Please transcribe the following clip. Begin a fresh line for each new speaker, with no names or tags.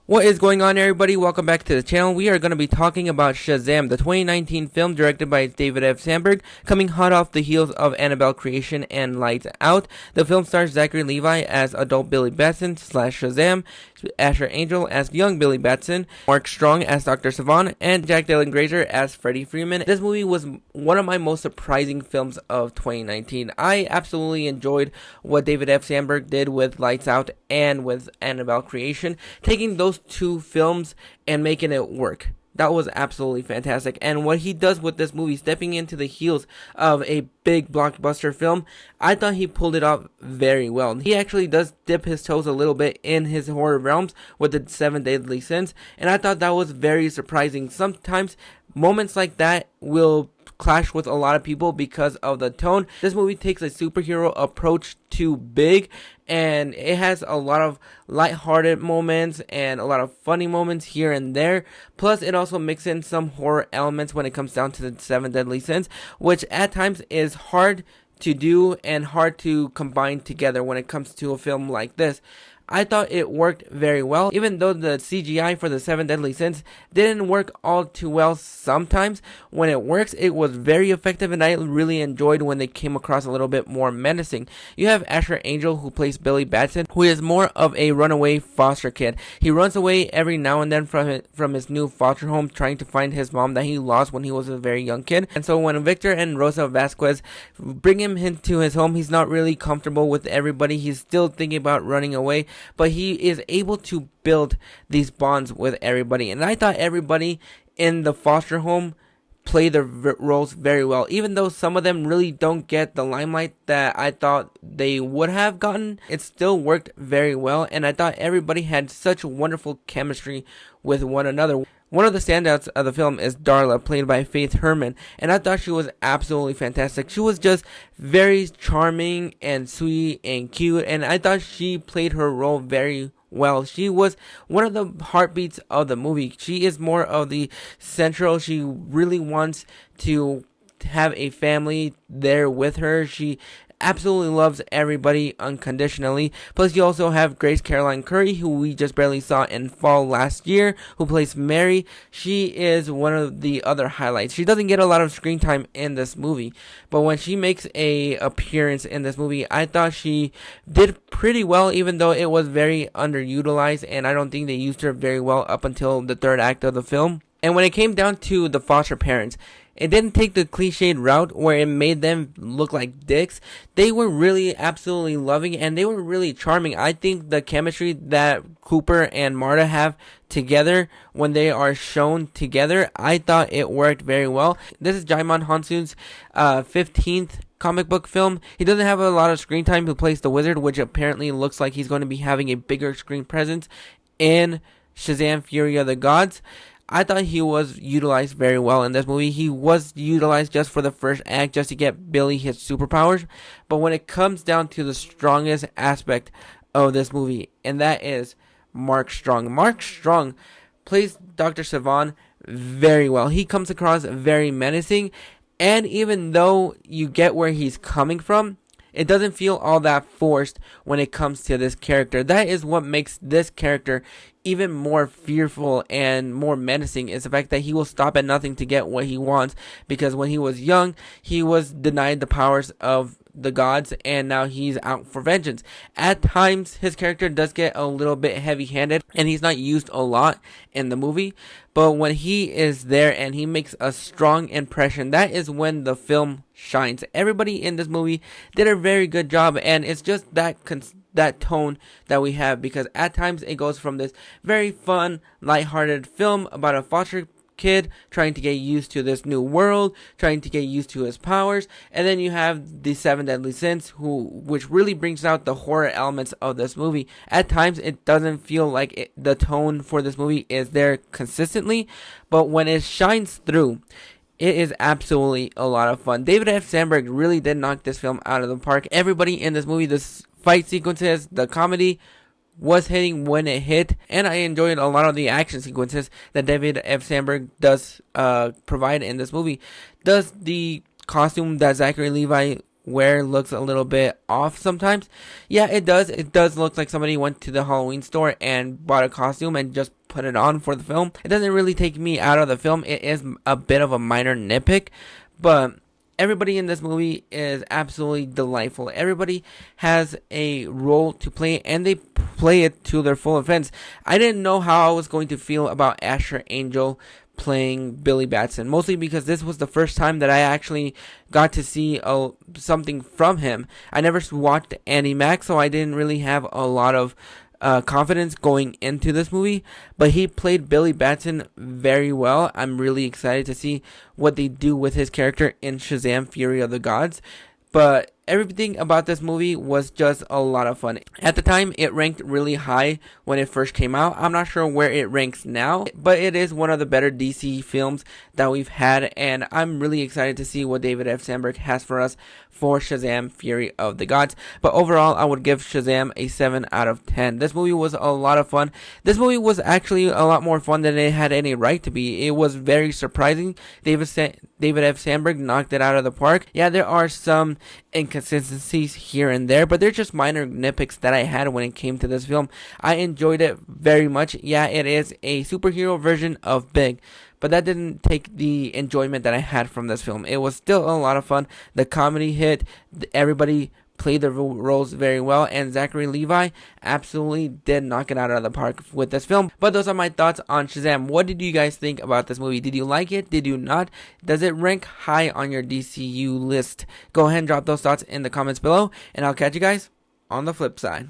What is going on, everybody? Welcome back to the channel. We are going to be talking about Shazam, the 2019 film directed by David F. Sandburg, coming hot off the heels of Annabelle Creation and Lights Out. The film stars Zachary Levi as adult Billy Batson / Shazam, Asher Angel as young Billy Batson, Mark Strong as Dr. Savant, and Jack Dylan Grazer as Freddie Freeman. This movie was one of my most surprising films of 2019. I absolutely enjoyed what David F. Sandburg did with Lights Out and with Annabelle Creation, taking those two films and making it work. That was absolutely fantastic. And what he does with this movie, stepping into the heels of a big blockbuster film, I thought he pulled it off very well. He actually does dip his toes a little bit in his horror realms with the 7 Deadly Sins, and I thought that was very surprising. Sometimes moments like that will clash with a lot of people because of the tone. This movie takes a superhero approach to big, and it has a lot of lighthearted moments and a lot of funny moments here and there. Plus, it also mixes in some horror elements when it comes down to the 7 Deadly Sins, which at times is hard to do and hard to combine together when it comes to a film like this. I thought it worked very well, even though the CGI for the 7 Deadly Sins didn't work all too well sometimes. When it works, it was very effective, and I really enjoyed when they came across a little bit more menacing. You have Asher Angel, who plays Billy Batson, who is more of a runaway foster kid. He runs away every now and then from his new foster home, trying to find his mom that he lost when he was a very young kid. And so when Victor and Rosa Vasquez bring him into his home, he's not really comfortable with everybody. He's still thinking about running away, but he is able to build these bonds with everybody. And I thought everybody in the foster home played their roles very well, even though some of them really don't get the limelight that I thought they would have gotten. It still worked very well, and I thought everybody had such wonderful chemistry with one another. One of the standouts of the film is Darla, played by Faith Herman, and I thought she was absolutely fantastic. She was just very charming and sweet and cute, and I thought she played her role very well. She was one of the heartbeats of the movie. She is more of the central. She really wants to have a family there with her. She absolutely loves everybody unconditionally. Plus, you also have Grace Caroline Curry, who we just barely saw in fall last year, who plays Mary. She is one of the other highlights. She doesn't get a lot of screen time in this movie, but when she makes a appearance in this movie, I thought she did pretty well, even though it was very underutilized, and I don't think they used her very well up until the third act of the film. And when it came down to the foster parents, it didn't take the cliched route where it made them look like dicks. They were really absolutely loving, and they were really charming. I think the chemistry that Cooper and Marta have together when they are shown together, I thought it worked very well. This is Jaimon Hansun's 15th comic book film. He doesn't have a lot of screen time. He plays the Wizard, which apparently looks like he's going to be having a bigger screen presence in Shazam! Fury of the Gods. I thought he was utilized very well in this movie. He was utilized just for the first act, just to get Billy his superpowers. But when it comes down to the strongest aspect of this movie, and that is Mark Strong. Mark Strong plays Dr. Savant very well. He comes across very menacing, and even though you get where he's coming from, it doesn't feel all that forced when it comes to this character. That is what makes this character even more fearful and more menacing, is the fact that he will stop at nothing to get what he wants, because when he was young, he was denied the powers of the gods, and now he's out for vengeance. At times, his character does get a little bit heavy-handed, and he's not used a lot in the movie, but when he is there and he makes a strong impression, that is when the film shines. Everybody in this movie did a very good job, and it's just that tone that we have, because at times it goes from this very fun, lighthearted film about a foster kid trying to get used to this new world, trying to get used to his powers, and then you have the 7 Deadly Sins, which really brings out the horror elements of this movie. At times it doesn't feel like the tone for this movie is there consistently, but when it shines through, it is absolutely a lot of fun. David F. Sandburg really did knock this film out of the park. Everybody in this movie, the fight sequences, the comedy was hitting when it hit, and I enjoyed a lot of the action sequences that David F. Sandburg does provide in this movie. Does the costume that Zachary Levi wear looks a little bit off sometimes. Yeah, it does. It does look like somebody went to the Halloween store and bought a costume and just put it on for the film. It doesn't really take me out of the film. It is a bit of a minor nitpick, but everybody in this movie is absolutely delightful. Everybody has a role to play, and they play it to their full offense. I didn't know how I was going to feel about Asher Angel playing Billy Batson, mostly because this was the first time that I actually got to see something from him. I never watched Andy Mack, so I didn't really have a lot of confidence going into this movie, but he played Billy Batson very well. I'm really excited to see what they do with his character in Shazam: Fury of the Gods. But everything about this movie was just a lot of fun. At the time, it ranked really high when it first came out. I'm not sure where it ranks now, but it is one of the better DC films that we've had, and I'm really excited to see what David F. Sandburg has for us for Shazam: Fury of the Gods. But overall, I would give Shazam a 7 out of 10. This movie was a lot of fun. This movie was actually a lot more fun than it had any right to be. It was very surprising. David F. Sandburg knocked it out of the park. Yeah, there are some inconsistencies here and there, but they're just minor nitpicks that I had when it came to this film. I enjoyed it very much. Yeah, it is a superhero version of Big, but that didn't take the enjoyment that I had from this film. It was still a lot of fun. The comedy hit. Everybody played the roles very well, and Zachary Levi absolutely did knock it out of the park with this film. But those are my thoughts on Shazam. What did you guys think about this movie? Did you like it? Did you not? Does it rank high on your DCU list? Go ahead and drop those thoughts in the comments below, and I'll catch you guys on the flip side.